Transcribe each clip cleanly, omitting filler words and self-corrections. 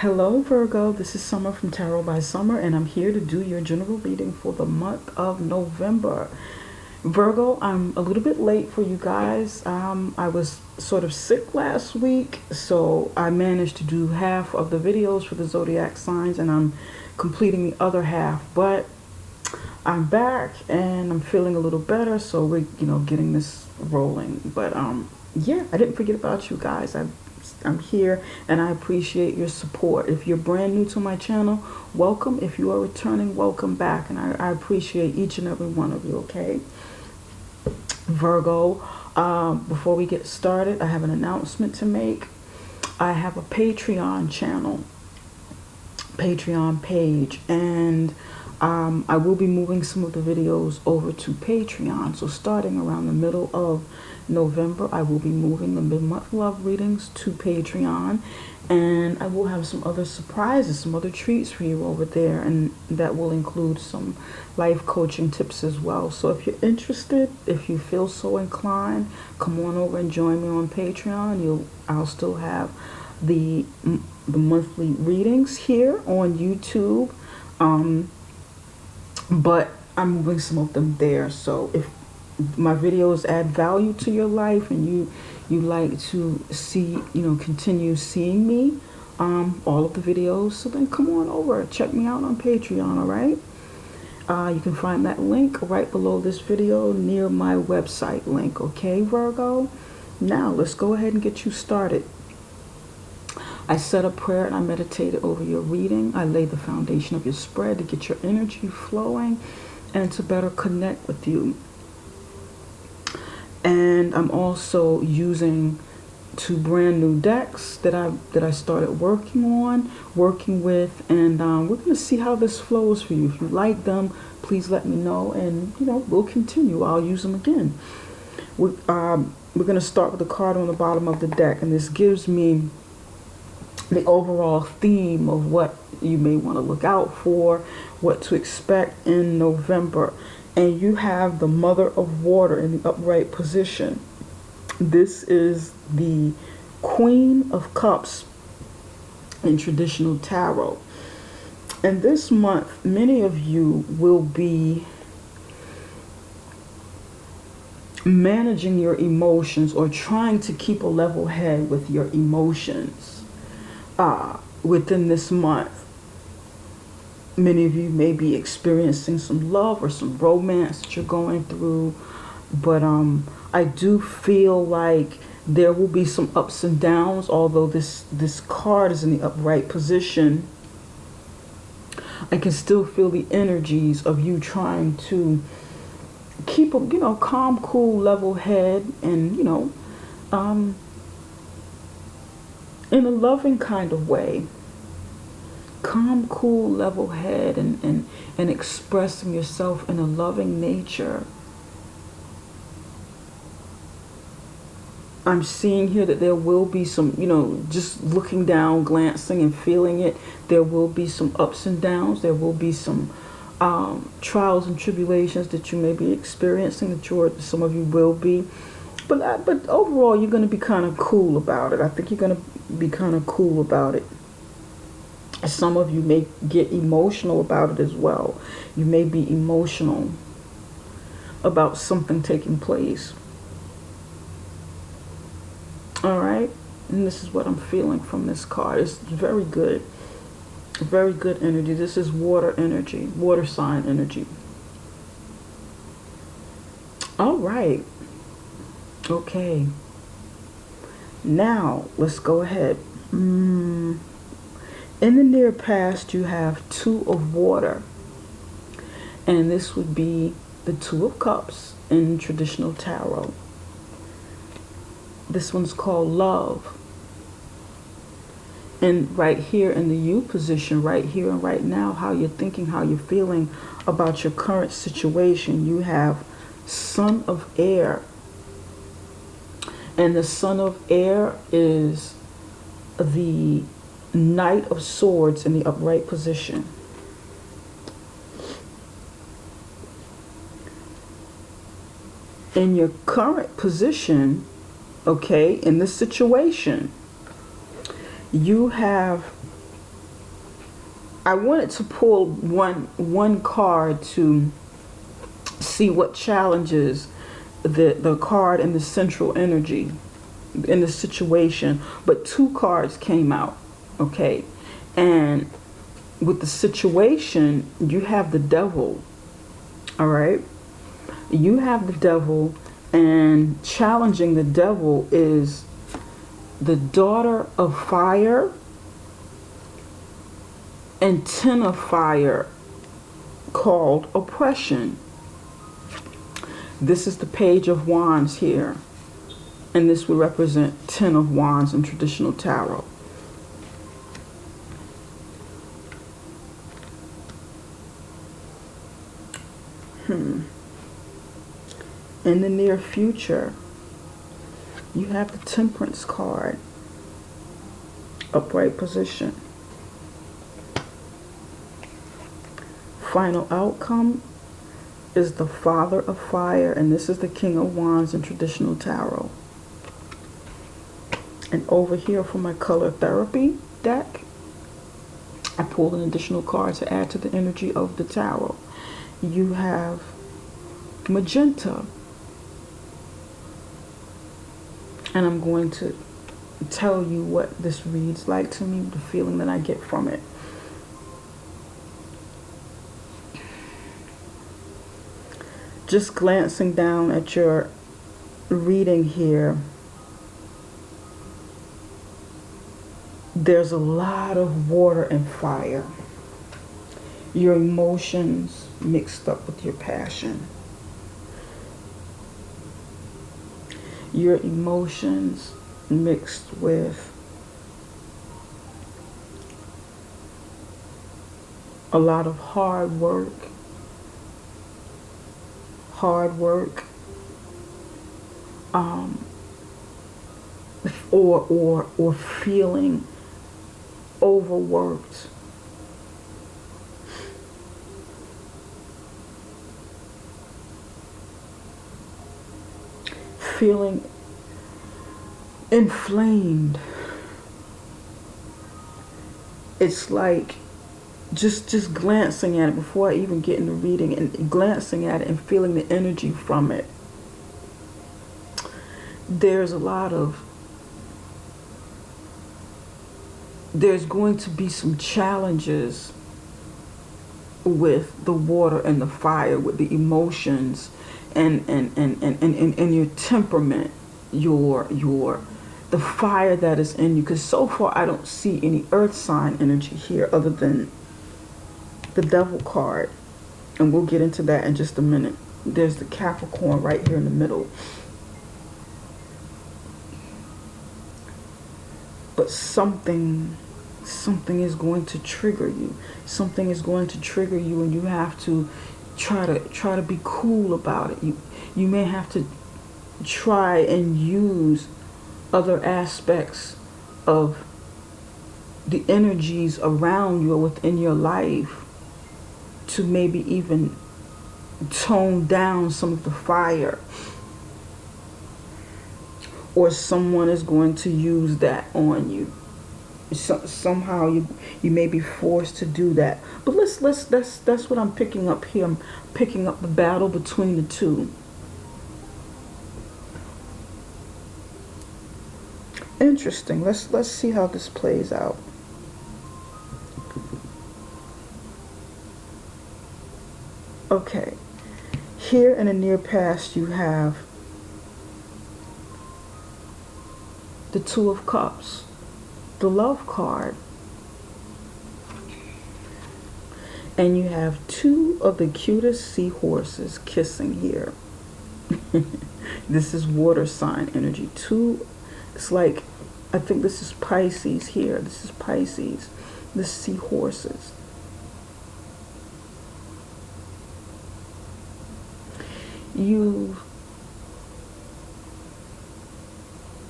Hello Virgo, this is Summer from Tarot by Summer, and I'm here to do your general reading for the month of November. Virgo, I'm a little bit late for you guys. I was sort of sick last week, so I managed to do half of the videos for the zodiac signs, and I'm completing the other half. But I'm back and I'm feeling a little better, so we're getting this rolling. But yeah, I didn't forget about you guys. I'm here and I appreciate your support. If you're brand new to my channel, welcome. If you are returning, welcome back, and I appreciate each and every one of you. Okay, Virgo, before we get started, I have an announcement to make. I have a Patreon channel, Patreon page, and I will be moving some of the videos over to Patreon. So starting around the middle of November, I will be moving the mid-month love readings to Patreon, and I will have some other surprises, some other treats for you over there, and that will include some life coaching tips as well. So if you're interested, if you feel so inclined, come on over and join me on Patreon. I'll still have the monthly readings here on YouTube, but I'm moving some of them there. So if my videos add value to your life and you like to see, continue seeing me, all of the videos, so then come on over, check me out on Patreon. All right, you can find that link right below this video near my website link. Okay, Virgo, now let's go ahead and get you started. I said a prayer and I meditated over your reading. I laid the foundation of your spread to get your energy flowing and to better connect with you. And I'm also using 2 brand new decks that I started working with, and we're going to see how this flows for you. If you like them, please let me know, and we'll continue. I'll use them again. We're going to start with the card on the bottom of the deck, and this gives me the overall theme of what you may want to look out for, what to expect in November. And you have the Mother of Water in the upright position. This is the Queen of Cups in traditional tarot. And this month, many of you will be managing your emotions or trying to keep a level head with your emotions within this month. Many of you may be experiencing some love or some romance that you're going through, but I do feel like there will be some ups and downs. Although this card is in the upright position, I can still feel the energies of you trying to keep a calm, cool, level head, and in a loving kind of way. Calm, cool, level head, and expressing yourself in a loving nature. I'm seeing here that there will be some, just looking down, glancing and feeling it, there will be some ups and downs. There will be some trials and tribulations that you may be experiencing, some of you will be. But overall, you're going to be kind of cool about it. I think you're going to be kind of cool about it. Some of you may get emotional about it as well. You may be emotional about something taking place. All right, and this is what I'm feeling from this card. It's very good. Very good energy. This is water energy, water sign energy. All right. Okay. Now, let's go ahead. In the near past, you have 2 of water, and this would be the 2 of cups in traditional tarot. This one's called love. And right here in the you position, right here and right now, how you're thinking, how you're feeling about your current situation, you have Son of Air. And the Son of Air is the Knight of Swords in the upright position. In your current position, okay, in this situation, you have I wanted to pull one card to see what challenges the card and the central energy in the situation, but two cards came out. Okay, and with the situation, you have the devil. All right, you have the devil, and challenging the devil is the daughter of fire and ten of fire, called oppression. This is the Page of Wands here, and this will represent 10 of Wands in traditional tarot. In the near future, you have the Temperance card, upright position. Final outcome is the Father of Fire, and this is the King of Wands in traditional tarot. And over here for my color therapy deck, I pulled an additional card to add to the energy of the tarot. You have magenta, and I'm going to tell you what this reads like to me, the feeling that I get from it. Just glancing down at your reading here, there's a lot of water and fire. Your emotions mixed up with your passion. Your emotions mixed with a lot of hard work, or feeling overworked. Feeling inflamed. It's like just glancing at it before I even get into reading, and glancing at it and feeling the energy from it. There's going to be some challenges with the water and the fire, with the emotions and your temperament, the fire that is in you. Because so far I don't see any earth sign energy here other than the devil card, and we'll get into that in just a minute. There's the Capricorn right here in the middle. But something is going to trigger you. Something is going to trigger you, and you have to try to be cool about it. You may have to try and use other aspects of the energies around you or within your life to maybe even tone down some of the fire. Or someone is going to use that on you. Somehow you may be forced to do that. But that's what I'm picking up here. I'm picking up the battle between the two. Interesting. Let's see how this plays out. Okay. Here in the near past you have the Two of Cups, the Love card, and you have two of the cutest seahorses kissing here. This is water sign energy. It's like, I think this is Pisces here. This is Pisces. The seahorses. You've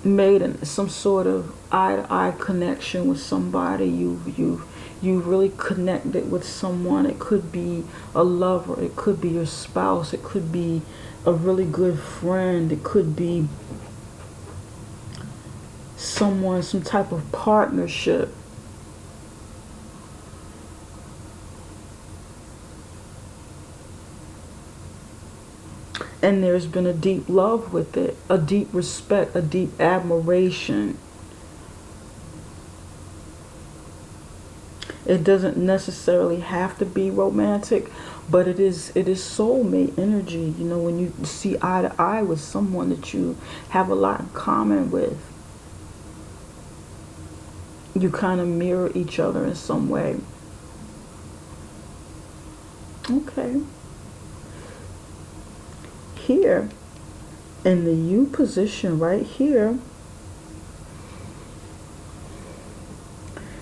made some sort of eye-to-eye connection with somebody. You've really connected with someone. It could be a lover, it could be your spouse, it could be a really good friend, it could be someone, some type of partnership. And there's been a deep love with it, a deep respect, a deep admiration. It doesn't necessarily have to be romantic, but it is soulmate energy. You know, when you see eye to eye with someone that you have a lot in common with, you kind of mirror each other in some way. Okay. Here, in the U position right here,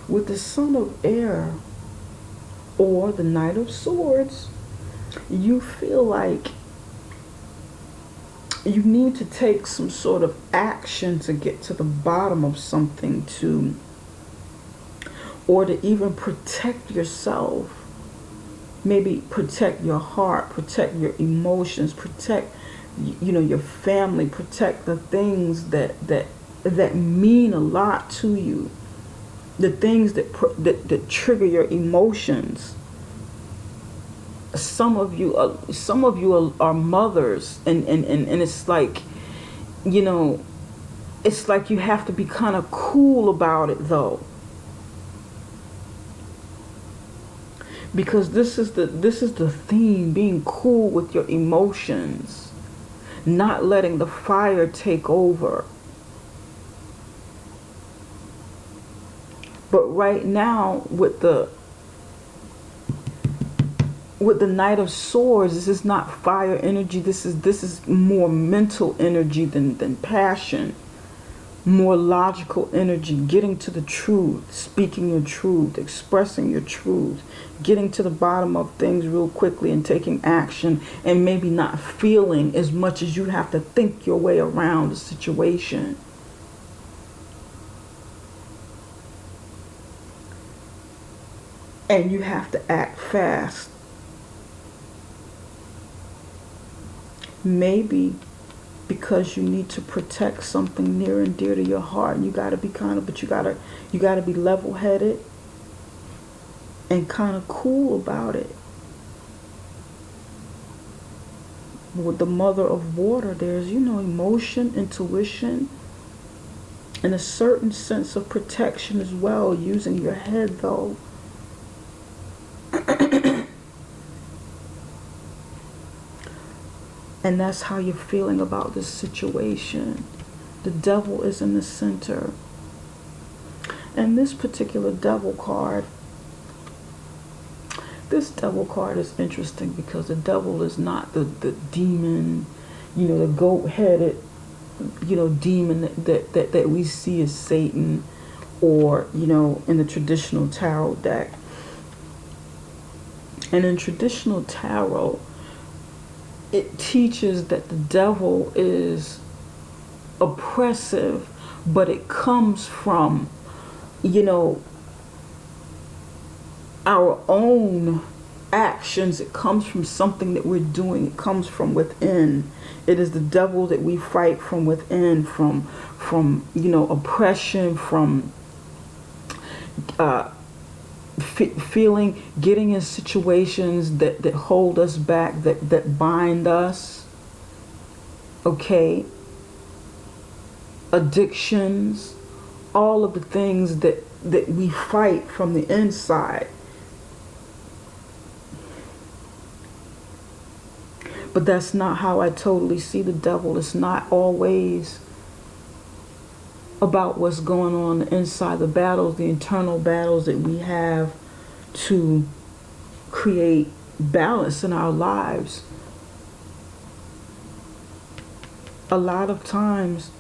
with the Son of Air or the Knight of Swords, you feel like you need to take some sort of action to get to the bottom of something, or to even protect yourself. Maybe protect your heart, protect your emotions, protect, you know, your family, protect the things that mean a lot to you, the things that trigger your emotions. Some of you are mothers, and it's like, you know, it's like you have to be kind of cool about it though. Because this is the theme, being cool with your emotions, not letting the fire take over. But right now with the Knight of Swords, this is not fire energy. This is more mental energy than passion. More logical energy, getting to the truth, speaking your truth, expressing your truth, getting to the bottom of things real quickly and taking action, and maybe not feeling as much as you have to think your way around the situation. And you have to act fast. Maybe because you need to protect something near and dear to your heart, and you got to be you got to be level-headed and kind of cool about it. With the Mother of Water, there's, you know, emotion, intuition, and a certain sense of protection as well, using your head though. And that's how you're feeling about this situation. The Devil is in the center. And this particular Devil card, this Devil card is interesting because the Devil is not the demon, you know, the goat-headed, you know, demon that we see as Satan, or, you know, in the traditional tarot deck. And in traditional tarot, it teaches that the devil is oppressive, but it comes from, you know, our own actions. It comes from something that we're doing. It comes from within. It is the devil that we fight from within, from you know, oppression, from feeling, getting in situations that hold us back, that bind us. Okay, addictions, all of the things that we fight from the inside. But that's not how I totally see the devil. It's not always about what's going on inside, the battles, the internal battles that we have to create balance in our lives. A lot of times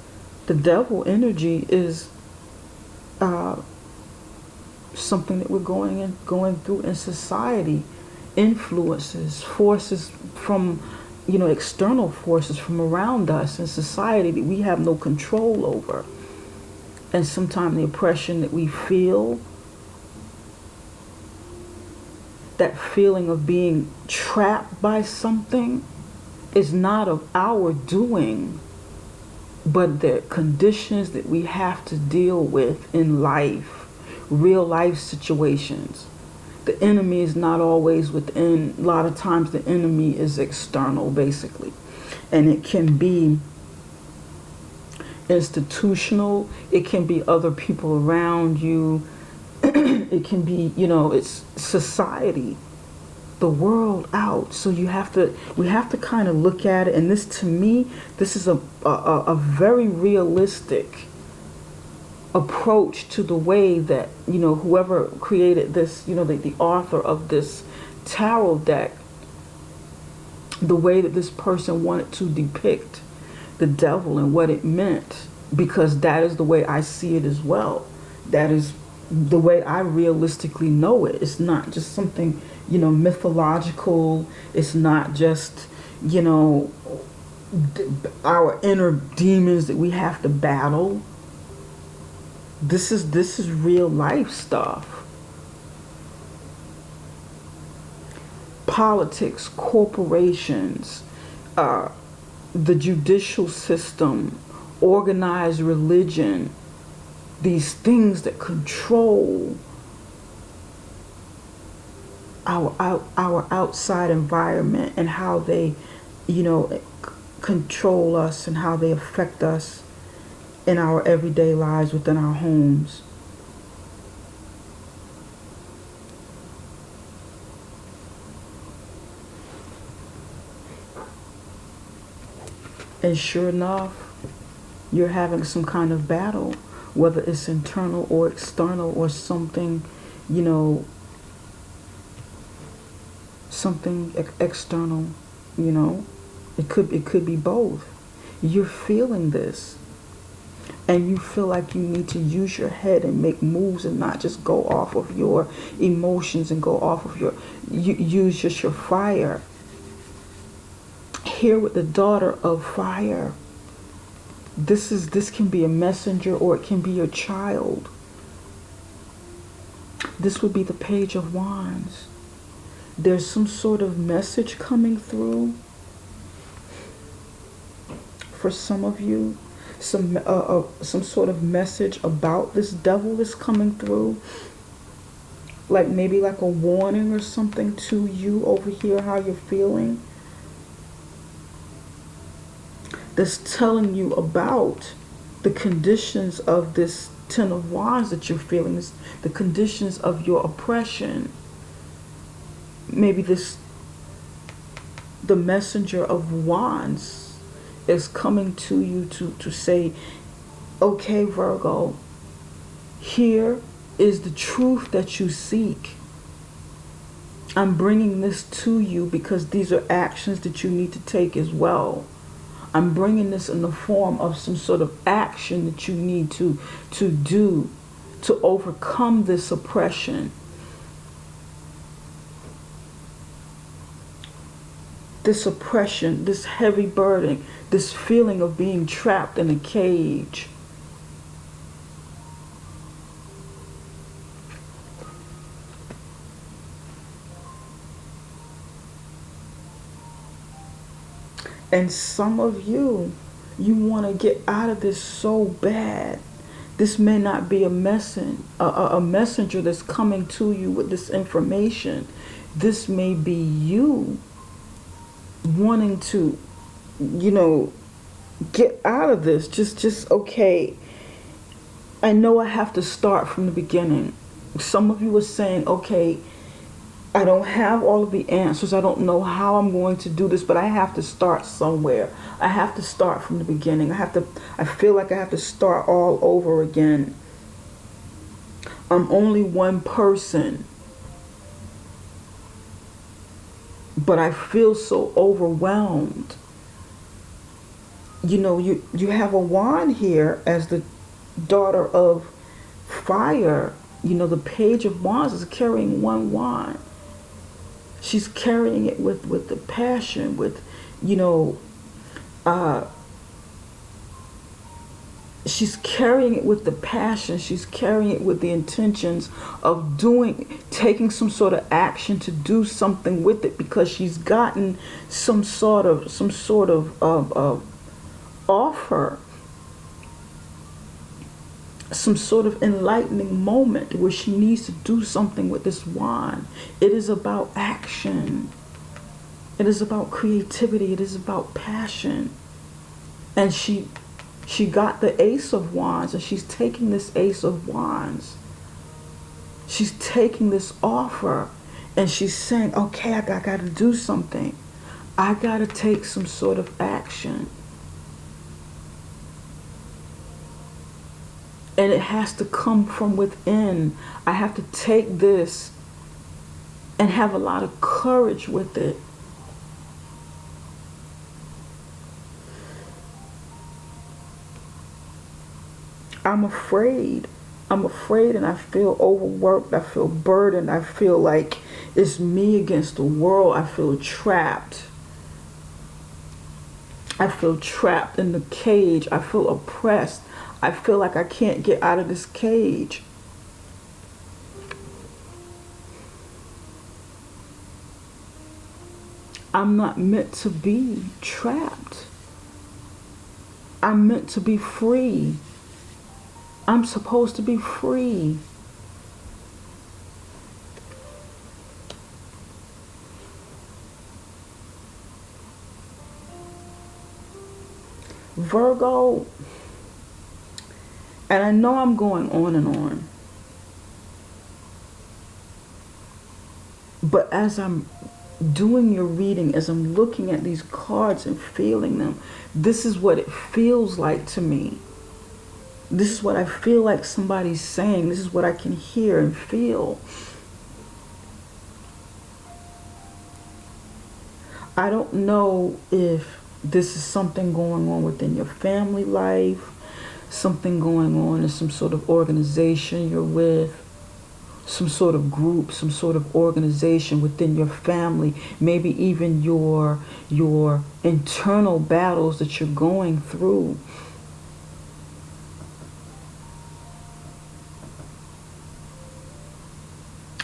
the devil energy is something that we're going through in society, influences, forces from, you know, external forces from around us in society that we have no control over. And sometimes the oppression that we feel, that feeling of being trapped by something, is not of our doing, but the conditions that we have to deal with in life, real life situations. The enemy is not always within. A lot of times the enemy is external, basically. And it can be institutional, it can be other people around you, it can be, it's society, the world out. So we have to kind of look at it. And this, to me, this is a very realistic approach to the way that, whoever created this, the author of this tarot deck, the way that this person wanted to depict the devil and what it meant, because that is the way I see it as well. That is the way I realistically know it. It's not just something, mythological. It's not just, our inner demons that we have to battle. This is real life stuff. Politics, corporations, the judicial system, organized religion, these things that control our outside environment, and how they, control us and how they affect us in our everyday lives within our homes. And sure enough, you're having some kind of battle, whether it's internal or external, or something, something external, It could be both. You're feeling this, and you feel like you need to use your head and make moves, and not just go off of your emotions and go off of use just your fire. Here with the daughter of fire, this can be a messenger, or it can be your child. This would be the Page of Wands. There's some sort of message coming through for some of you, some sort of message about this devil that's coming through, like maybe like a warning or something to you over here, how you're feeling, that's telling you about the conditions of this Ten of Wands that you're feeling, the conditions of your oppression. Maybe the messenger of Wands is coming to you to say, okay, Virgo, here is the truth that you seek. I'm bringing this to you because these are actions that you need to take as well. I'm bringing this in the form of some sort of action that you need to do to overcome this oppression. This oppression, this heavy burden, this feeling of being trapped in a cage. And some of you want to get out of this so bad. This may not be a messenger that's coming to you with this information. This may be you wanting to, get out of this. Just okay, I know I have to start from the beginning. Some of you are saying, okay, I don't have all of the answers. I don't know how I'm going to do this, but I have to start somewhere. I have to start from the beginning. I feel like I have to start all over again. I'm only one person, but I feel so overwhelmed. You have a wand here as the daughter of fire. The Page of Wands is carrying one wand. She's carrying it with the passion, with, she's carrying it with the passion. She's carrying it with the intentions of taking some sort of action to do something with it, because she's gotten some sort of offer, some sort of enlightening moment where she needs to do something with this wand. It is about action. It is about creativity. It is about passion. And she got the Ace of Wands, and she's taking this Ace of Wands. She's taking this offer, and she's saying, okay, I got to do something. I got to take some sort of action. And it has to come from within. I have to take this and have a lot of courage with it. I'm afraid. I'm afraid, and I feel overworked. I feel burdened. I feel like it's me against the world. I feel trapped. I feel trapped in the cage. I feel oppressed. I feel like I can't get out of this cage. I'm not meant to be trapped. I'm meant to be free. I'm supposed to be free. Virgo, and I know I'm going on and on, but as I'm doing your reading, as I'm looking at these cards and feeling them, this is what it feels like to me. This is what I feel like somebody's saying. This is what I can hear and feel. I don't know if this is something going on within your family life, something going on in some sort of organization you're with, some sort of group, some sort of organization within your family, maybe even your internal battles that you're going through.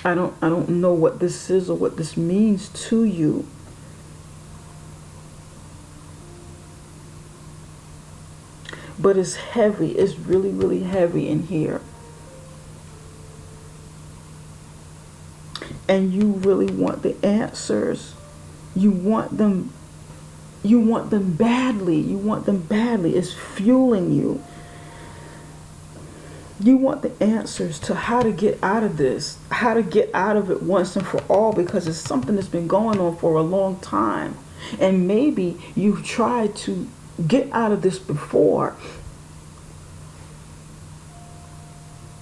I don't know what this is or what this means to you. But it's heavy. It's really, really heavy in here. And you really want the answers. You want them. You want them badly. You want them badly. It's fueling you. You want the answers to how to get out of this, how to get out of it once and for all, because it's something that's been going on for a long time. And maybe you've tried to get out of this before,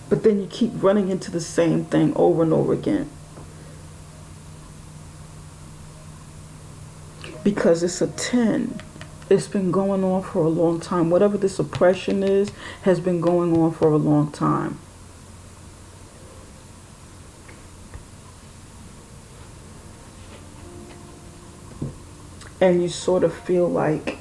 but then you keep running into the same thing over and over again. Because it's a 10. It's been going on for a long time. Whatever this oppression is has been going on for a long time. And you sort of feel like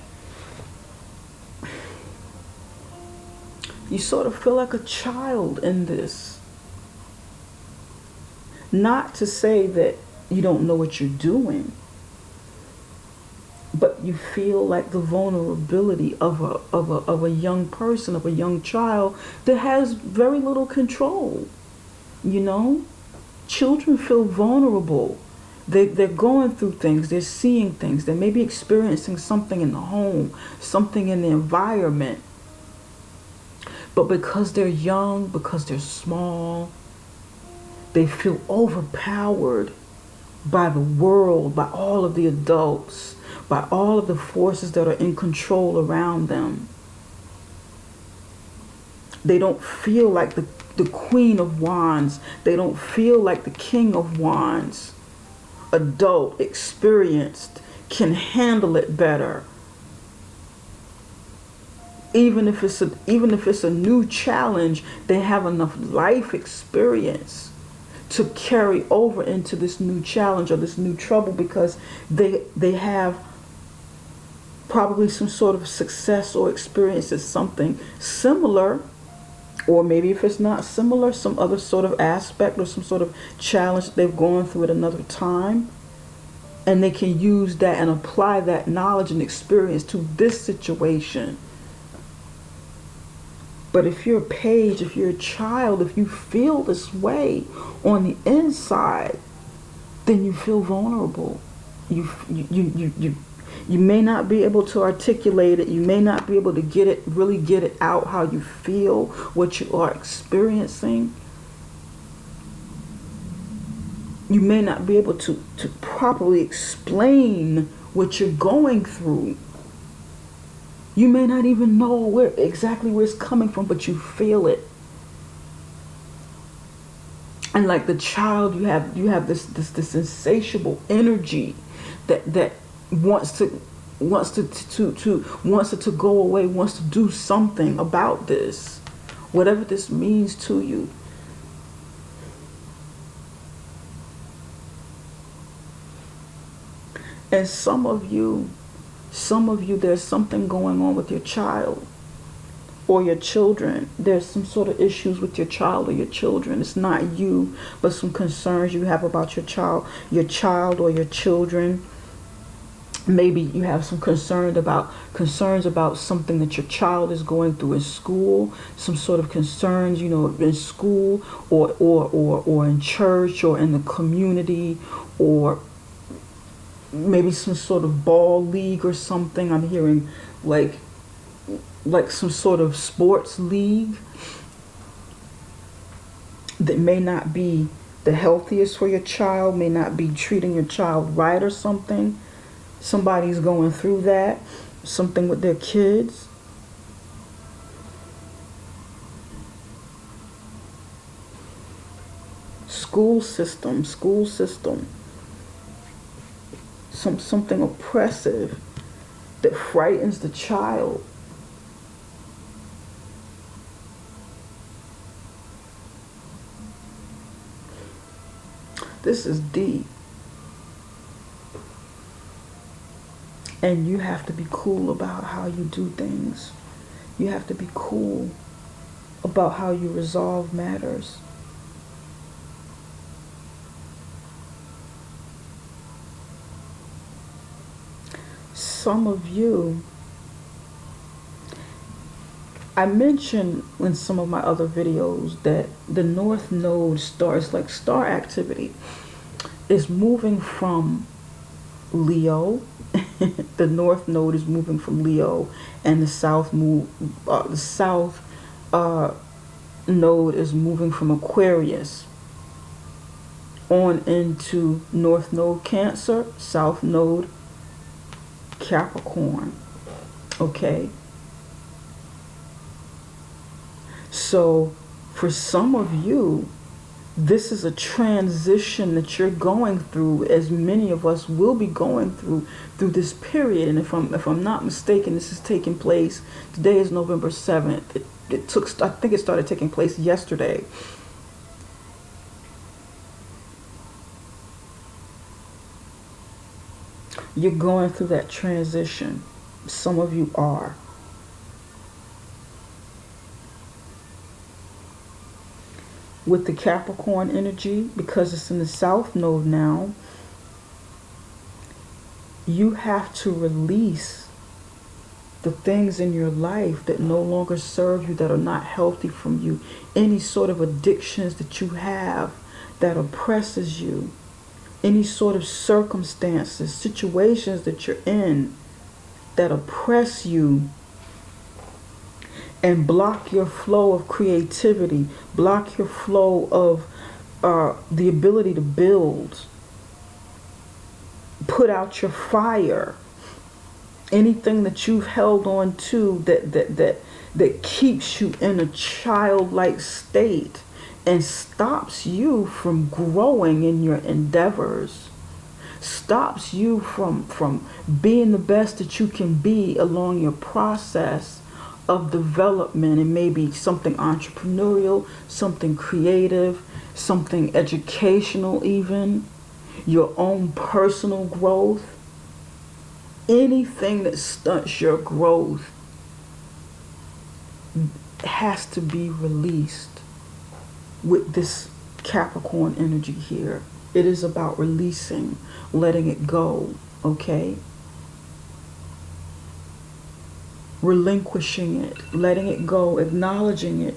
a child in this. Not to say that you don't know what you're doing, but you feel like the vulnerability of a young person, of a young child that has very little control. You know, children feel vulnerable. They're going through things. They're seeing things. They may be experiencing something in the home, something in the environment. But because they're young, because they're small, they feel overpowered by the world, by all of the adults, by all of the forces that are in control around them. They don't feel like the Queen of Wands. They don't feel like the King of Wands. Adult, experienced, can handle it better. Even if it's a new challenge, they have enough life experience to carry over into this new challenge or this new trouble, because they have probably some sort of success or experience at something similar, or maybe if it's not similar, some other sort of aspect or some sort of challenge they've gone through at another time, and they can use that and apply that knowledge and experience to this situation. But if you're a page, if you're a child, if you feel this way on the inside, then you feel vulnerable. You may not be able to articulate it. You may not be able to really get it out how you feel, what you are experiencing. You may not be able to properly explain what you're going through. You may not even know exactly where it's coming from, but you feel it. And like the child, you have this insatiable energy that wants it to go away, wants to do something about this, whatever this means to you. And some of you, there's something going on with your child or your children. There's some sort of issues with your child or your children. It's not you, but some concerns you have about your child or your children. Maybe you have some concerns about something that your child is going through in school, some sort of concerns, in school or in church or in the community, or maybe some sort of ball league or something. I'm hearing like some sort of sports league that may not be the healthiest for your child, may not be treating your child right or something. Somebody's going through that, something with their kids. School system. Something oppressive that frightens the child. This is deep. And you have to be cool about how you do things. You have to be cool about how you resolve matters. Some of you, I mentioned in some of my other videos that the North Node starts like star activity is moving from Leo. The North Node is moving from Leo, and the South Node is moving from Aquarius on into North Node Cancer, South Node Capricorn. Okay, so for some of you, this is a transition that you're going through, as many of us will be going through this period. And if I'm not mistaken, this is taking place. Today is November 7th. I think it started taking place yesterday. You're going through that transition. Some of you are. With the Capricorn energy, because it's in the South Node now, you have to release the things in your life that no longer serve you, that are not healthy from you. Any sort of addictions that you have that oppresses you. Any sort of circumstances, situations that you're in that oppress you and block your flow of creativity, block your flow of the ability to build, put out your fire. Anything that you've held on to that keeps you in a childlike state and stops you from growing in your endeavors, stops you from being the best that you can be along your process of development. And maybe something entrepreneurial, something creative, something educational, even your own personal growth. Anything that stunts your growth has to be released with this Capricorn energy here. It is about releasing, letting it go, okay? Relinquishing it, letting it go, acknowledging it.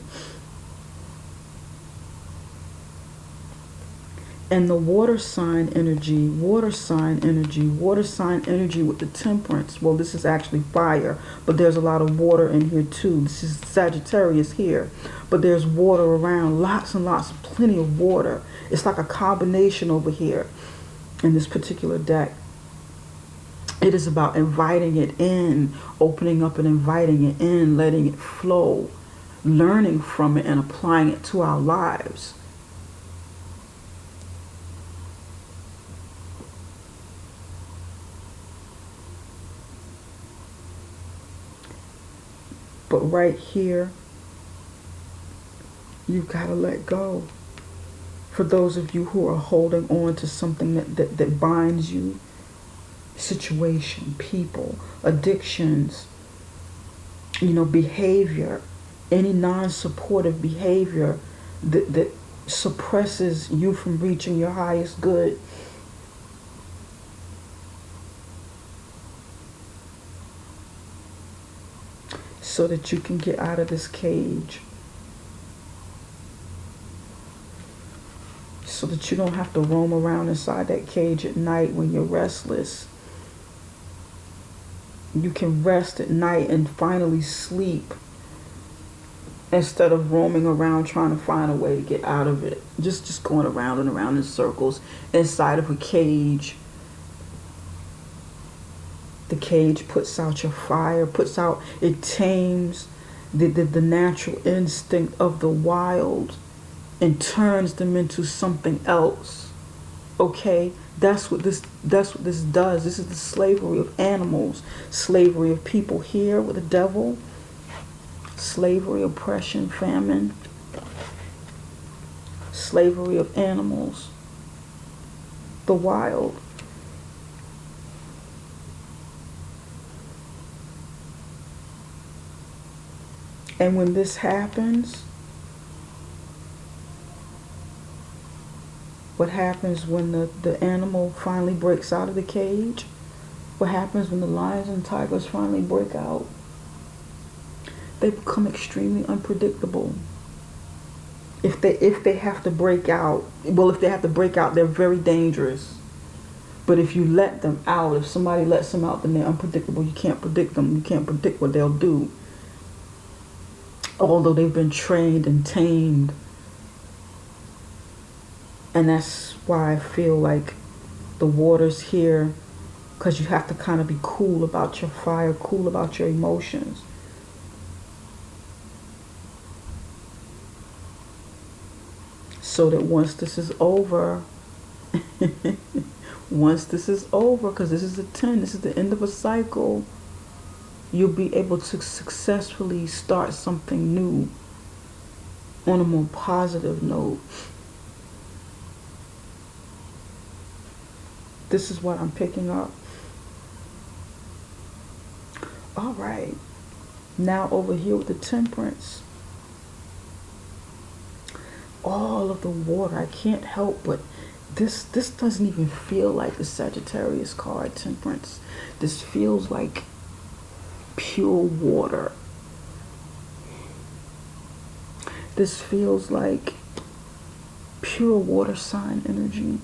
And the water sign energy, water sign energy, water sign energy with the temperance. Well, this is actually fire, but there's a lot of water in here too. This is Sagittarius here, but there's water around, lots and lots, plenty of water. It's like a combination over here in this particular deck. It is about inviting it in, opening up and inviting it in, letting it flow, learning from it and applying it to our lives. But right here, you've got to let go. For those of you who are holding on to something that binds you, situation, people, addictions, behavior, any non-supportive behavior that suppresses you from reaching your highest good. So that you can get out of this cage. So that you don't have to roam around inside that cage at night when you're restless. You can rest at night and finally sleep instead of roaming around trying to find a way to get out of it. Just going around and around in circles inside of a cage. The cage puts out your fire, it tames the natural instinct of the wild and turns them into something else. Okay? That's what this does. This is the slavery of animals, slavery of people here with the devil, slavery, oppression, famine, slavery of animals, the wild. And when this happens, what happens when the animal finally breaks out of the cage? What happens when the lions and tigers finally break out? They become extremely unpredictable. If they have to break out, they're very dangerous. But if you let them out, if somebody lets them out, then they're unpredictable. You can't predict them. You can't predict what they'll do. Although they've been trained and tamed. And that's why I feel like the water's here, because you have to kind of be cool about your fire, cool about your emotions. So that once this is over, because this is a 10, this is the end of a cycle, you'll be able to successfully start something new on a more positive note. This is what I'm picking up. All right. Now over here with the temperance. All of the water. I can't help but this doesn't even feel like the Sagittarius card, temperance. This feels like pure water. This feels like pure water sign energy.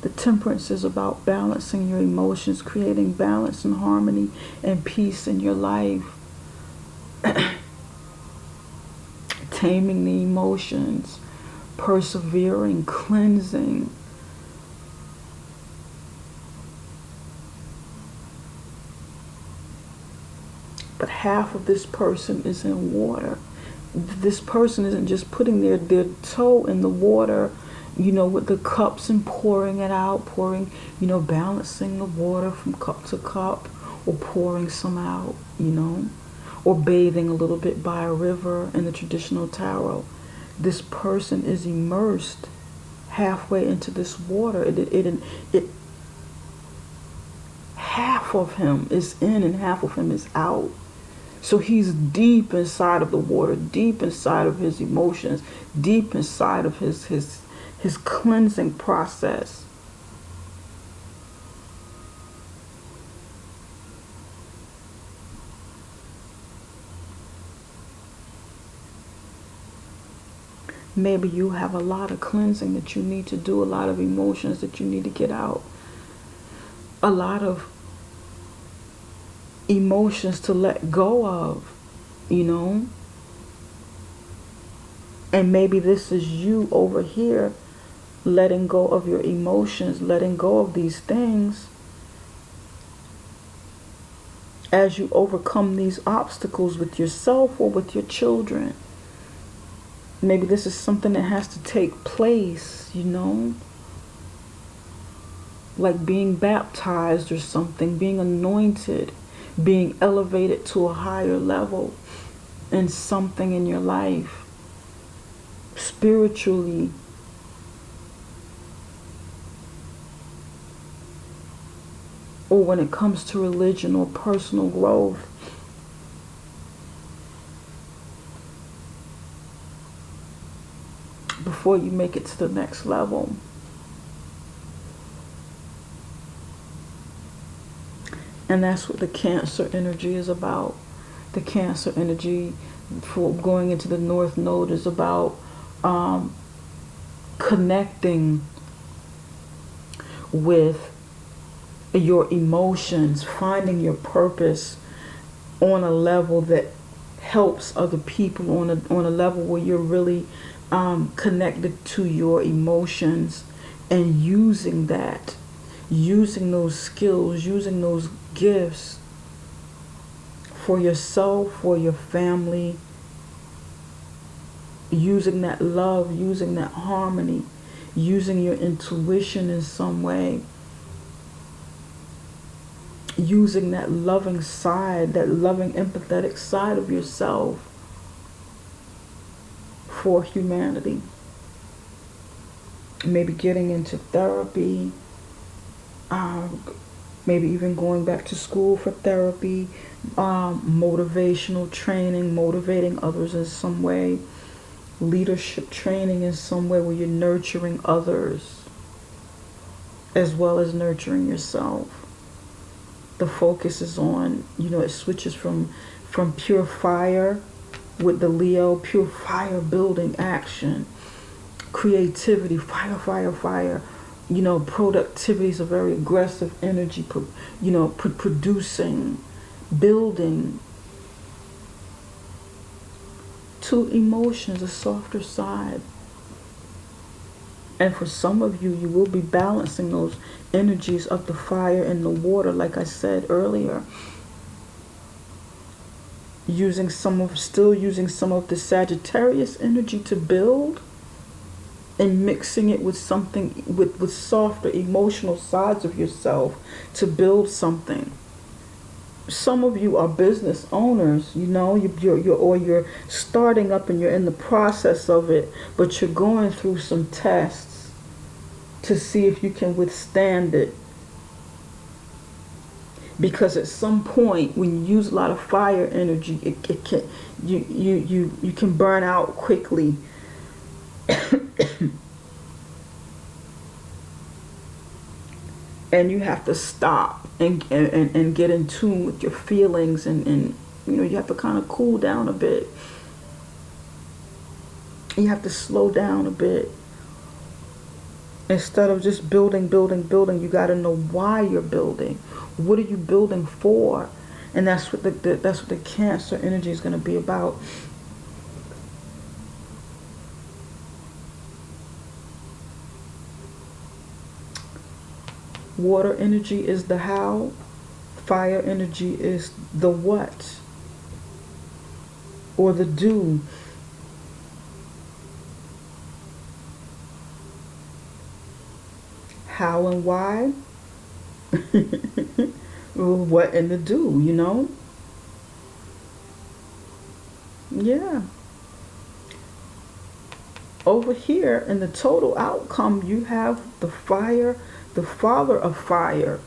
The temperance is about balancing your emotions, creating balance and harmony and peace in your life. Taming the emotions, persevering, cleansing. But half of this person is in water. This person isn't just putting their toe in the water, with the cups and pouring it out, balancing the water from cup to cup, or pouring some out, or bathing a little bit by a river in the traditional tarot. This person is immersed halfway into this water. It half of him is in and half of him is out. So he's deep inside of the water, deep inside of his emotions, deep inside of his cleansing process. Maybe you have a lot of cleansing that you need to do, a lot of emotions that you need to get out, a lot of emotions to let go of, you know. And maybe this is you over here letting go of your emotions, letting go of these things as you overcome these obstacles with yourself or with your children. Maybe this is something that has to take place, you know, like being baptized or something, being anointed, being elevated to a higher level in something in your life, spiritually, or when it comes to religion or personal growth. Before you make it to the next level. And that's what the Cancer energy is about. The Cancer energy for going into the North Node is about connecting with your emotions, finding your purpose on a level that helps other people, on a level where you're really connected to your emotions, and using that, using those skills, using those gifts for yourself, for your family, using that love, using that harmony, using your intuition in some way, using that loving side, that loving, empathetic side of yourself for humanity. Maybe getting into therapy, maybe even going back to school for therapy, motivational training, motivating others in some way, leadership training in some way where you're nurturing others as well as nurturing yourself. The focus is on, you know, it switches from pure fire with the Leo, pure fire building action, creativity, fire, fire, fire. You know, productivity is a very aggressive energy, producing, building, to emotions, a softer side. And for some of you, you will be balancing those energies of the fire and the water, like I said earlier. Still using some of the Sagittarius energy to build, and mixing it with something, with softer emotional sides of yourself to build something. Some of you are business owners, you know, you're starting up and you're in the process of it, but you're going through some tests to see if you can withstand it. Because at some point, when you use a lot of fire energy, you can burn out quickly. And you have to stop and get in tune with your feelings, and you know, you have to kind of cool down a bit. You have to slow down a bit. Instead of just building, you got to know why you're building. What are you building for? And that's what the Cancer energy is going to be about. Water energy is the how. Fire energy is the what, or the do. How and why. What and the do, you know. Yeah. Over here in the total outcome, you have the fire, the father of fire.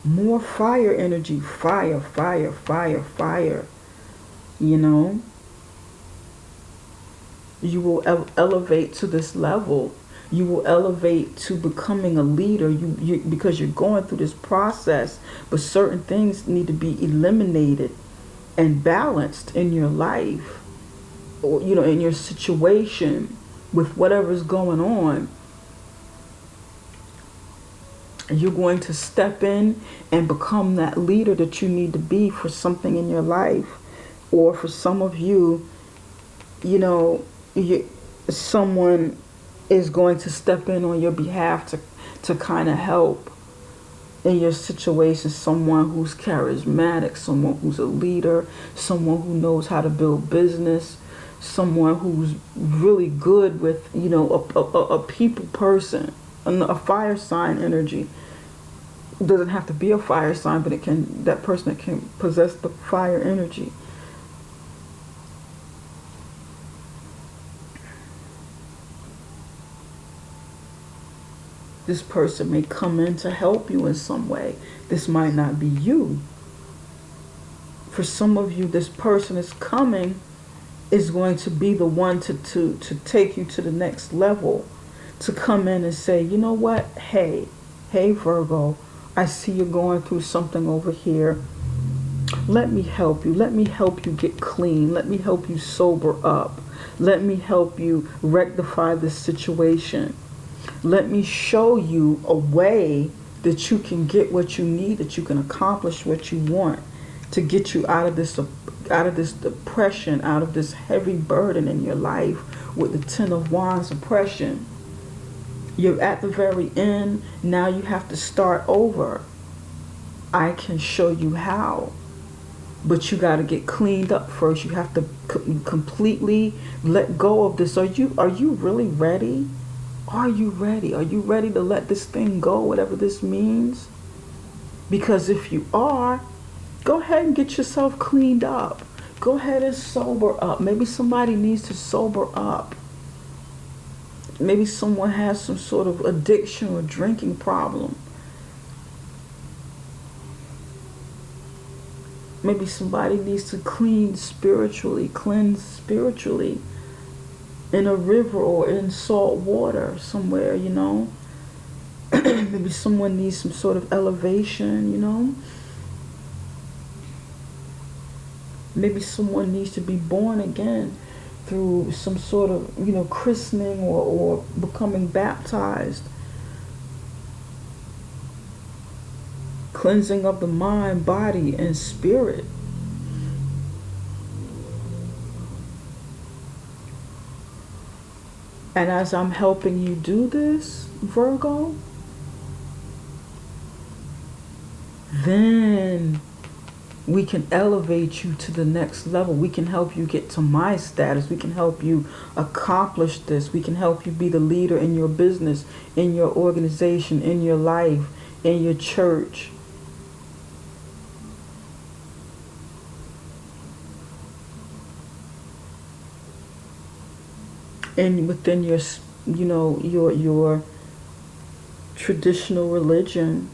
More fire energy. Fire, fire, fire, fire. You know. You will elevate to this level. You will elevate to becoming a leader. Because you're going through this process, but certain things need to be eliminated. and balanced in your life, or in your situation with whatever's going on, you're going to step in and become that leader that you need to be for something in your life. Or for some of you, someone is going to step in on your behalf to kind of help in your situation. Someone who's charismatic, someone who's a leader, someone who knows how to build business, someone who's really good with, a people person, a fire sign energy. It doesn't have to be a fire sign, but that person that can possess the fire energy. This person may come in to help you in some way. This might not be you. For some of you, this person is going to be the one to take you to the next level, to come in and say, you know what? Hey Virgo, I see you're going through something over here. Let me help you. Let me help you get clean. Let me help you sober up. Let me help you rectify this situation. Let me show you a way that you can get what you need, that you can accomplish what you want, to get you out of this depression, out of this heavy burden in your life with the Ten of Wands oppression. You're at the very end. Now you have to start over. I can show you how. But you got to get cleaned up first. You have to completely let go of this. Are you really ready? Are you ready? Are you ready to let this thing go, whatever this means? Because if you are, go ahead and get yourself cleaned up. Go ahead and sober up. Maybe somebody needs to sober up. Maybe someone has some sort of addiction or drinking problem. Maybe somebody needs to cleanse spiritually in a river or in salt water somewhere, Maybe someone needs some sort of elevation, Maybe someone needs to be born again through some sort of, christening or becoming baptized. Cleansing of the mind, body, and spirit. And as I'm helping you do this, Virgo, then we can elevate you to the next level. We can help you get to my status. We can help you accomplish this. We can help you be the leader in your business, in your organization, in your life, in your church. And within your, your traditional religion,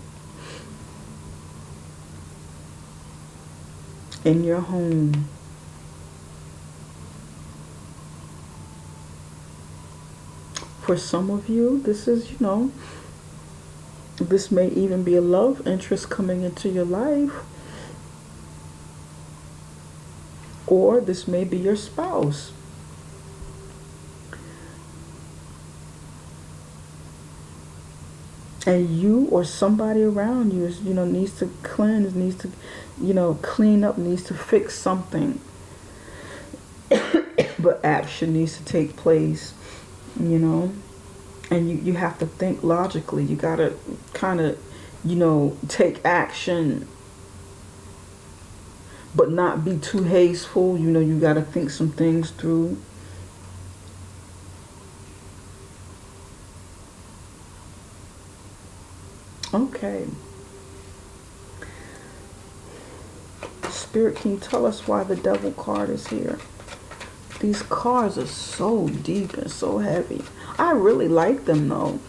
in your home. For some of you, this is, this may even be a love interest coming into your life. Or this may be your spouse. And you or somebody around you is, needs to cleanse, needs to, clean up, needs to fix something. But action needs to take place, And you have to think logically. You got to kind of, take action, but not be too hasteful. You got to think some things through. Okay. Spirit, can you tell us why the Devil card is here? These cards are so deep and so heavy. I really like them, though.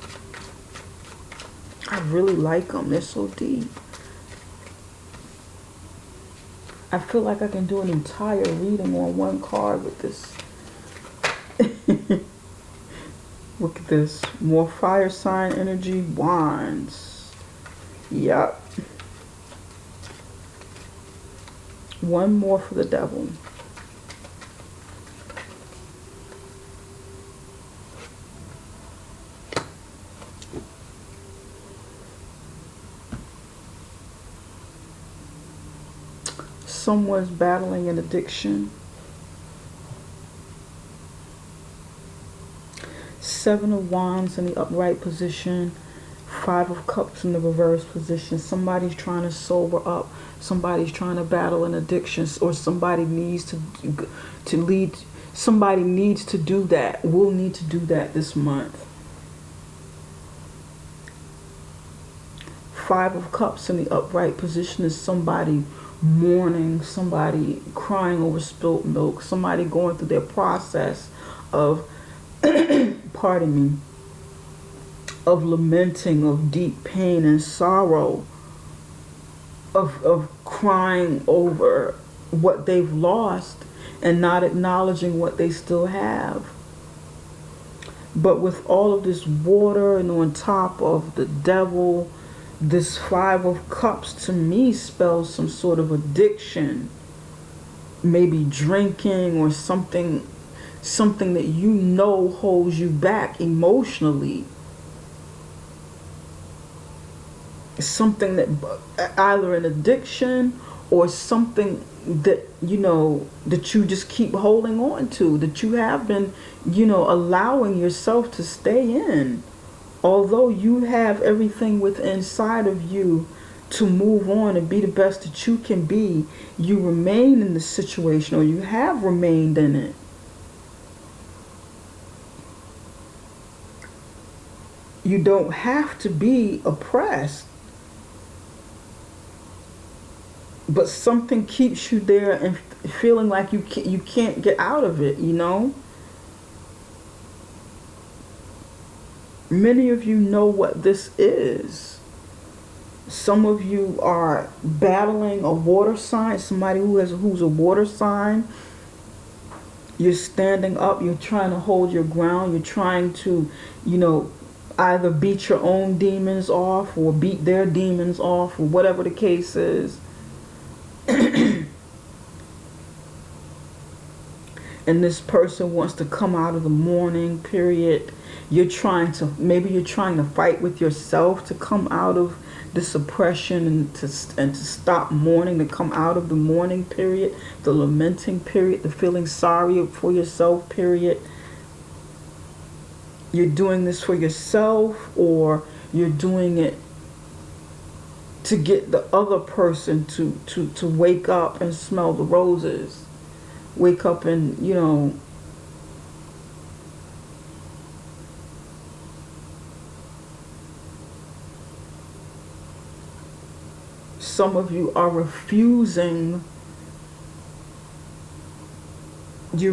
I really like them. They're so deep. I feel like I can do an entire reading on one card with this. Look at this. More fire sign energy. Wands. Yup. One more for the devil. Someone's battling an addiction. 7 of Wands in the upright position. 5 of Cups in the reverse position. Somebody's trying to sober up. Somebody's trying to battle an addiction, or somebody needs to lead. Somebody needs to do that. Will need to do that this month. 5 of Cups in the upright position is somebody mourning, somebody crying over spilt milk, somebody going through their process of, pardon me, of lamenting, of deep pain and sorrow, of crying over what they've lost and not acknowledging what they still have. But with all of this water and on top of the devil, this 5 of Cups to me spells some sort of addiction. Maybe drinking or something that you know holds you back emotionally. Something that either an addiction or something that, you know, that you just keep holding on to, that you have been, you know, allowing yourself to stay in. Although you have everything within inside of you to move on and be the best that you can be, you remain in the situation, or you have remained in it. You don't have to be oppressed, but something keeps you there and feeling like you can't get out of it, you know? Many of you know what this is. Some of you are battling a water sign, somebody who's a water sign. You're standing up, you're trying to hold your ground, you're trying to, you know, either beat your own demons off or beat their demons off, or whatever the case is. And this person wants to come out of the mourning period. Maybe you're trying to fight with yourself to come out of this oppression and to stop mourning, to come out of the mourning period, the lamenting period, the feeling sorry for yourself period. You're doing this for yourself, or you're doing it to get the other person to wake up and smell the roses. Wake up and, you know, some of you are refusing. You're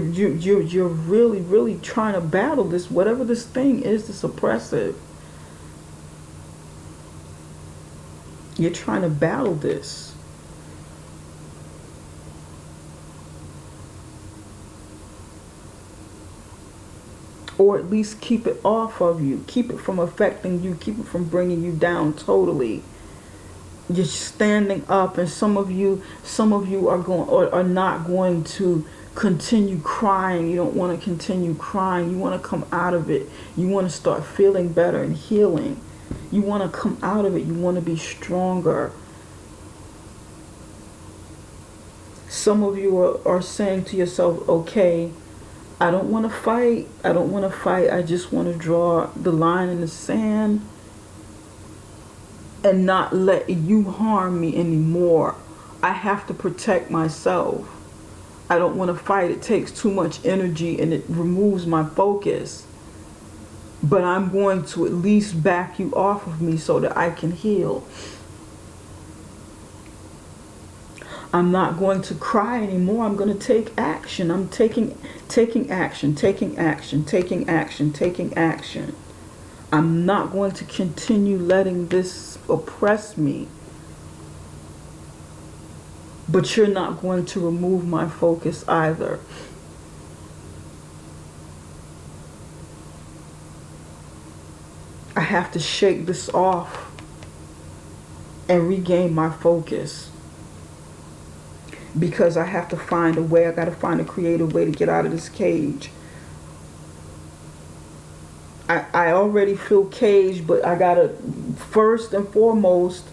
really trying to battle this, whatever this thing is that's oppressive. You're trying to battle this. Or at least keep it off of you. Keep it from affecting you. Keep it from bringing you down totally. You're standing up, and some of you are not going to continue crying. You don't want to continue crying. You want to come out of it. You want to start feeling better and healing. You want to come out of it. You want to be stronger. Some of you are saying to yourself, okay, I don't want to fight. I don't want to fight. I just want to draw the line in the sand and not let you harm me anymore. I have to protect myself. I don't want to fight. It takes too much energy and it removes my focus. But I'm going to at least back you off of me so that I can heal. I'm not going to cry anymore. I'm going to take action. I'm taking action, taking action, taking action, taking action. I'm not going to continue letting this oppress me. But you're not going to remove my focus either. I have to shake this off and regain my focus. because I have to find a way. I got to find a creative way to get out of this cage. I already feel caged, but I got to, first and foremost,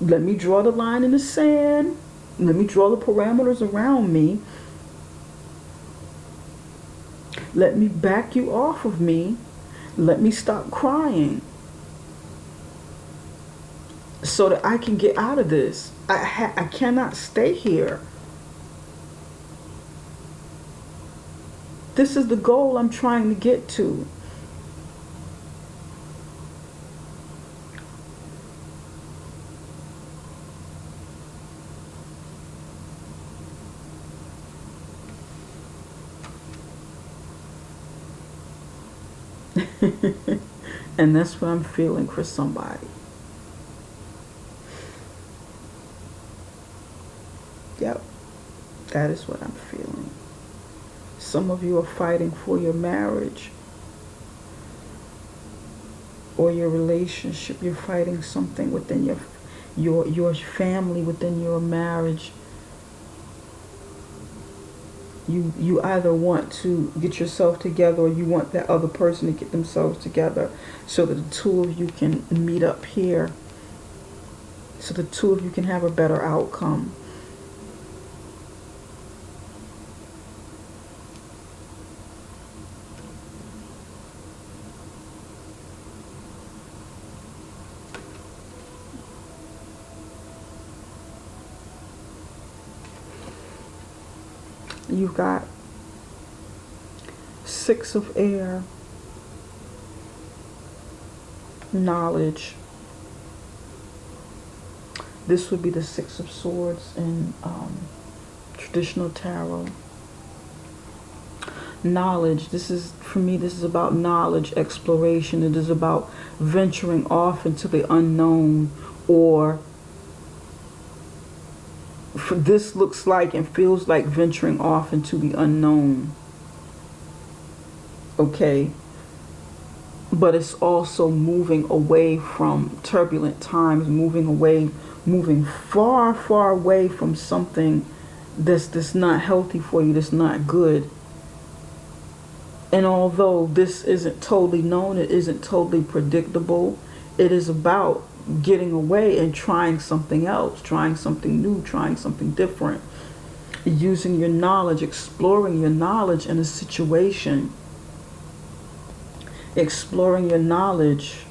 let me draw the line in the sand. Let me draw the parameters around me. Let me back you off of me. Let me stop crying so that I can get out of this. I cannot stay here. This is the goal I'm trying to get to. And that's what I'm feeling for somebody. Yep, that is what I'm feeling. Some of you are fighting for your marriage or your relationship. You're fighting something within your family, within your marriage. You either want to get yourself together or you want that other person to get themselves together so that the two of you can meet up here, so the two of you can have a better outcome. You've got 6 of air, knowledge. This would be the 6 of swords in traditional tarot. Knowledge. This is, for me, this is about knowledge, exploration. It is about venturing off into the unknown, or for this looks like and feels like venturing off into the unknown. Okay? But it's also moving away from turbulent times, moving far, far away from something that's not healthy for you, that's not good. And although this isn't totally known, it isn't totally predictable, it is about getting away and trying something else, trying something new, trying something different. Using your knowledge, exploring your knowledge in a situation. Exploring your knowledge,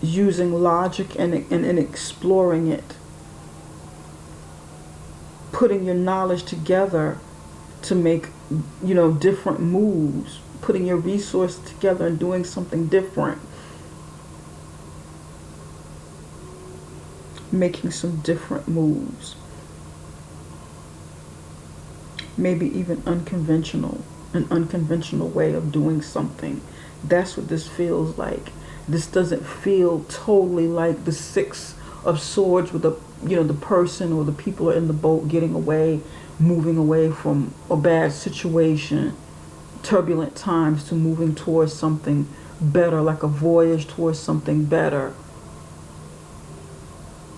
using logic and exploring it. Putting your knowledge together to make, different moves. Putting your resources together and doing something different. Making some different moves. Maybe even an unconventional way of doing something. That's what this feels like. This doesn't feel totally like the 6 of swords with the person or the people are in the boat getting away, moving away from a bad situation, turbulent times, to moving towards something better, like a voyage towards something better.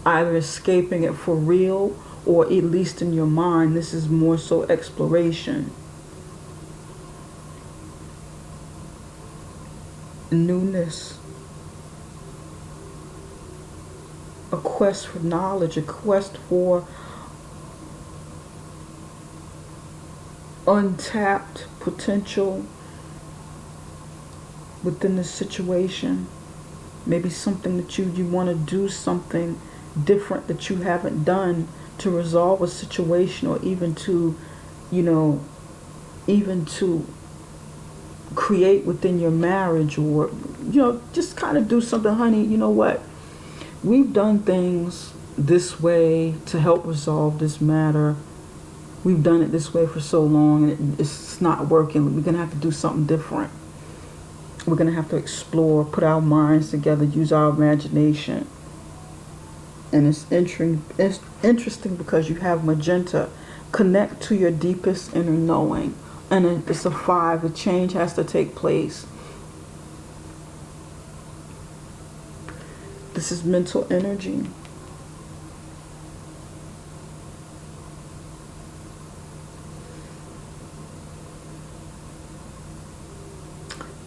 Either escaping it for real, or at least in your mind, this is more so exploration. Newness. A quest for knowledge, a quest for untapped potential within the situation. Maybe something that you want to do something different that you haven't done to resolve a situation, or even to create within your marriage, or just kind of do something. Honey, you know what, we've done things this way to help resolve this matter. We've done it this way for so long and it's not working. We're gonna have to do something different. We're gonna have to explore, put our minds together, use our imagination. And it's interesting because you have magenta. Connect to your deepest inner knowing. And it's a 5. The change has to take place. This is mental energy.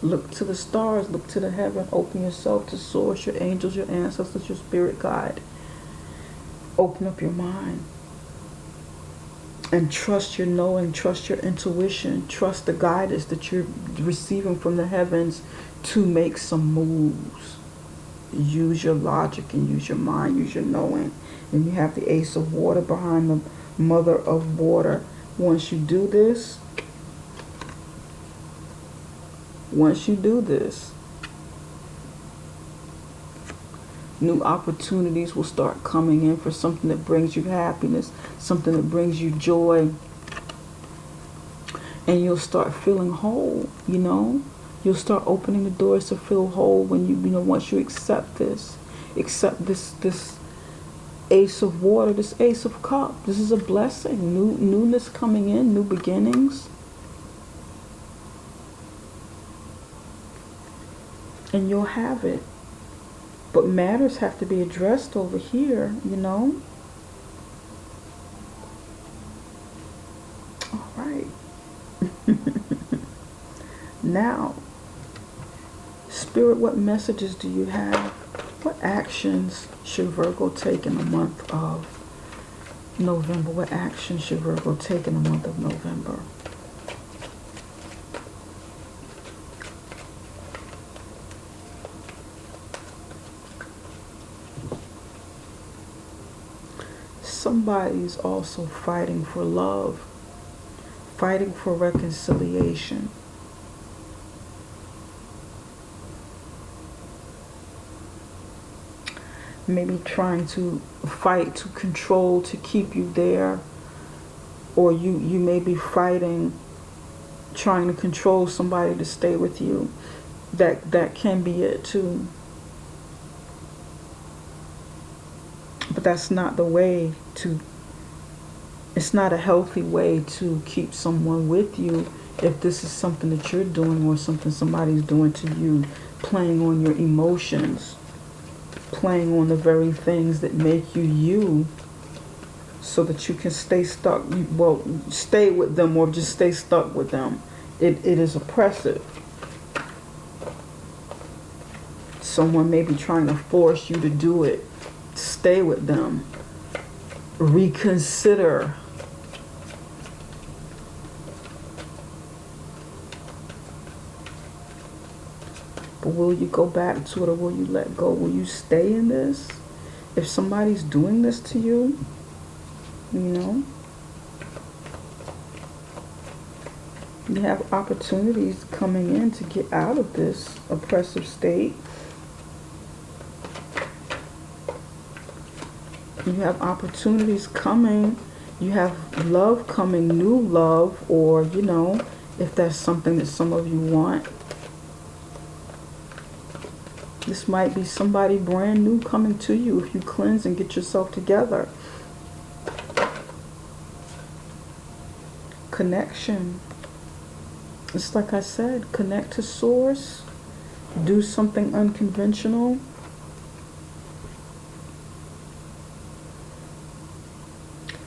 Look to the stars, look to the heaven, open yourself to source, your angels, your ancestors, your spirit guide. Open up your mind. And trust your knowing, trust your intuition, trust the guidance that you're receiving from the heavens to make some moves. Use your logic and use your mind, use your knowing. And you have the Ace of Water behind the Mother of Water. Once you do this, new opportunities will start coming in for something that brings you happiness, something that brings you joy. And you'll start feeling whole, you know. You'll start opening the doors to feel whole when you know, once you accept this Ace of Water, this Ace of Cups. This is a blessing. Newness coming in, new beginnings. And you'll have it. But matters have to be addressed over here, you know. All right. Now, Spirit, what messages do you have? What actions should Virgo take in the month of November? What actions should Virgo take in the month of November? Somebody's also fighting for love, fighting for reconciliation. Maybe trying to fight to control, to keep you there. Or you may be fighting, trying to control somebody to stay with you. That can be it too. But that's not the way to, it's not a healthy way to keep someone with you if this is something that you're doing or something somebody's doing to you, playing on your emotions, playing on the very things that make you you, so that you can stay stuck, well, stay with them or just stay stuck with them. It is oppressive. Someone may be trying to force you to do it. Stay with them. Reconsider. But will you go back to it, or will you let go? Will you stay in this? If somebody's doing this to you, you know, you have opportunities coming in to get out of this oppressive state. You have opportunities coming. You have love coming, new love, or, you know, if that's something that some of you want. This might be somebody brand new coming to you if you cleanse and get yourself together. Connection. It's like I said, connect to source. Do something unconventional.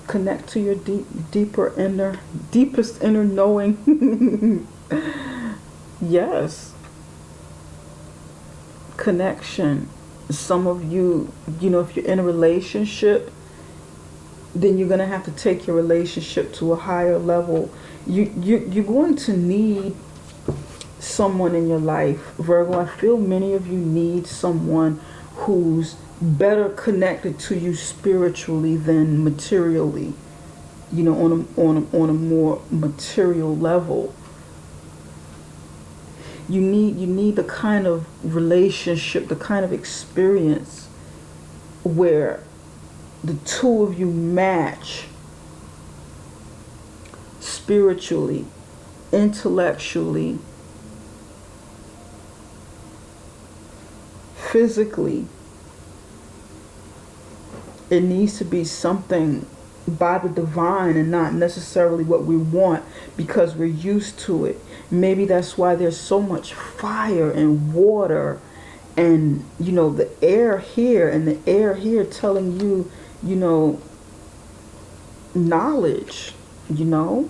Connect to your deepest inner knowing. Yes. Connection. Some of you, you know, if you're in a relationship, then you're going to have to take your relationship to a higher level. You're going to need someone in your life, Virgo. I feel many of you need someone who's better connected to you spiritually than materially, you know, on a more material level. You need the kind of relationship, the kind of experience where the two of you match spiritually, intellectually, physically. It needs to be something by the divine and not necessarily what we want because we're used to it. Maybe that's why there's so much fire and water and, you know, the air here and the air here telling you, you know, knowledge, you know.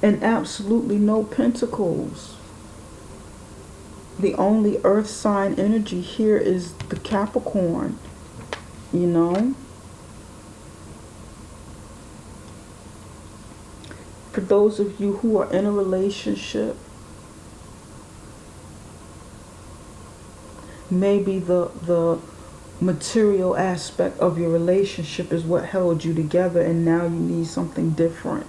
And absolutely no pentacles. The only earth sign energy here is the Capricorn, you know. For those of you who are in a relationship, maybe the material aspect of your relationship is what held you together, and now you need something different.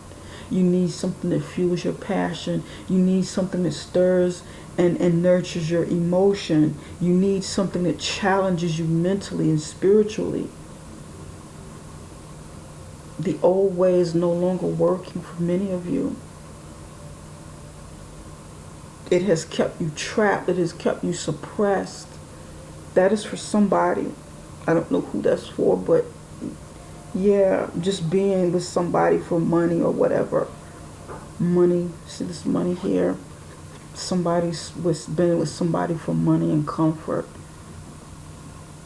You need something that fuels your passion. You need something that stirs and nurtures your emotion. You need something that challenges you mentally and spiritually. The old way is no longer working for many of you. It has kept you trapped. It has kept you suppressed. That is for somebody. I don't know who that's for, but yeah, just being with somebody for money or whatever. Money, see this money here? Somebody's been with somebody for money and comfort.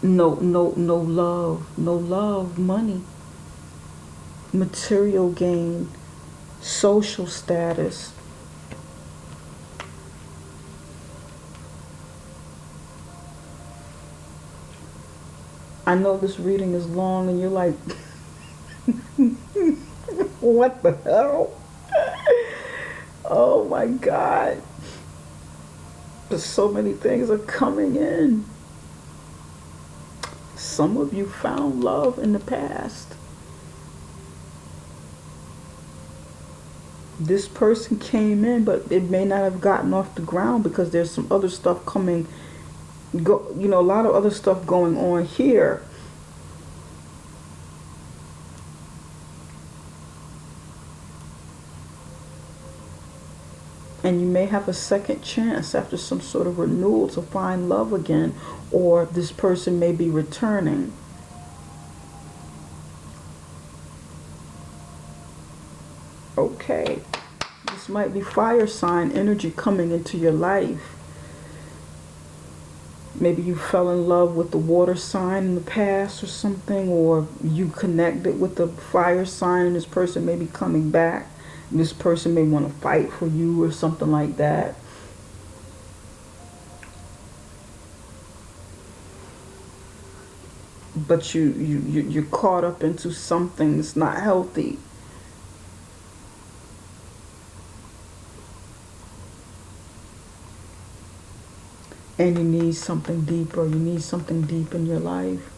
No love, money. Material gain, social status. I know this reading is long and you're like, what the hell? Oh my God. But so many things are coming in. Some of you found love in the past. This person came in, but it may not have gotten off the ground because there's some other stuff coming. A lot of other stuff going on here. And you may have a second chance after some sort of renewal to find love again, or this person may be returning. Okay, this might be fire sign energy coming into your life. Maybe you fell in love with the water sign in the past or something, or you connected with the fire sign and this person may be coming back. This person may want to fight for you or something like that. But you're caught up into something that's not healthy. And you need something deeper. You need something deep in your life.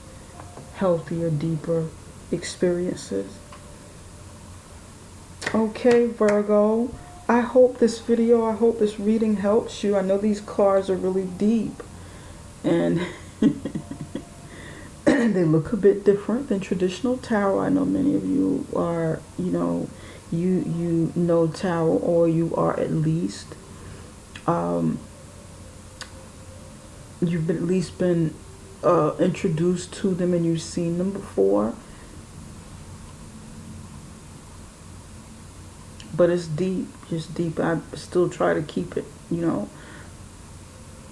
Healthier, deeper experiences. Okay, Virgo. I hope this reading helps you. I know these cards are really deep. And they look a bit different than traditional tarot. I know many of you are, you know tarot, or you are at least you've at least been introduced to them and you've seen them before. But it's deep, just deep. I still try to keep it,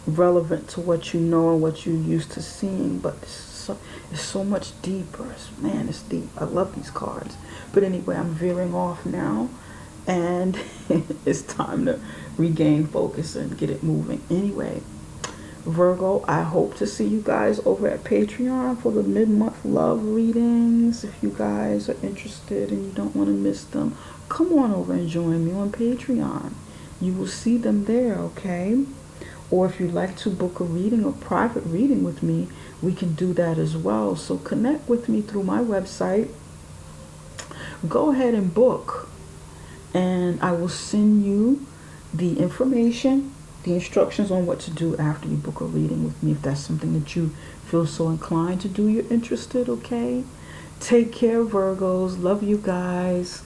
relevant to what you know and what you're used to seeing. But it's so much deeper. It's deep. I love these cards. But anyway, I'm veering off now. And it's time to regain focus and get it moving. Anyway, Virgo, I hope to see you guys over at Patreon for the mid-month love readings. If you guys are interested and you don't want to miss them, come on over and join me on Patreon. You will see them there, okay? Or if you'd like to book a reading or private reading with me, we can do that as well. So connect with me through my website. Go ahead and book. And I will send you the information, the instructions on what to do after you book a reading with me. If that's something that you feel so inclined to do, you're interested, okay? Take care, Virgos. Love you guys.